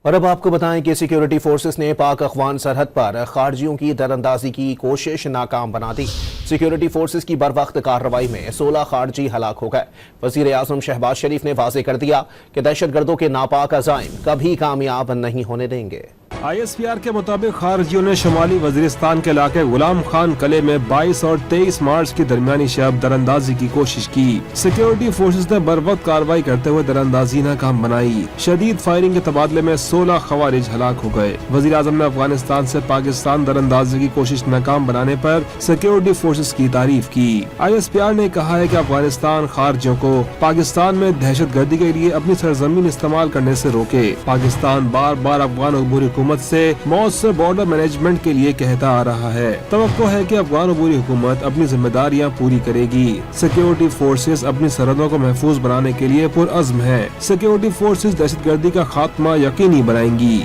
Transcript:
اور اب آپ کو بتائیں کہ سیکیورٹی فورسز نے پاک افغان سرحد پر خارجیوں کی دراندازی کی کوشش ناکام بنا دی۔ سیکیورٹی فورسز کی بروقت کارروائی میں 16 خارجی ہلاک ہو گئے۔ وزیر اعظم شہباز شریف نے واضح کر دیا کہ دہشت گردوں کے ناپاک عزائم کبھی کامیاب نہیں ہونے دیں گے۔ ISPR کے مطابق خارجیوں نے شمالی وزیرستان کے علاقے غلام خان قلعے میں 22 اور 23 مارچ کی درمیانی شب دراندازی کی کوشش کی۔ سیکیورٹی فورسز نے بروقت کارروائی کرتے ہوئے دراندازی ناکام بنائی۔ شدید فائرنگ کے تبادلے میں 16 خوارج ہلاک ہو گئے۔ وزیر اعظم نے افغانستان سے پاکستان دراندازی کی کوشش ناکام بنانے پر سیکیورٹی فورسز کی تعریف کی۔ ISPR نے کہا ہے کہ افغانستان خارجیوں کو پاکستان میں دہشت گردی کے لیے اپنی سرزمین استعمال کرنے سے روکے۔ پاکستان بار بار افغان عبوری حکومت سے مؤثر بارڈر مینجمنٹ کے لیے کہتا آ رہا ہے۔ توقع ہے کہ افغان عبوری حکومت اپنی ذمہ داریاں پوری کرے گی۔ سیکیورٹی فورسز اپنی سرحدوں کو محفوظ بنانے کے لیے پرعزم ہے۔ سیکیورٹی فورسز دہشت گردی کا خاتمہ یقینی بنائیں گی۔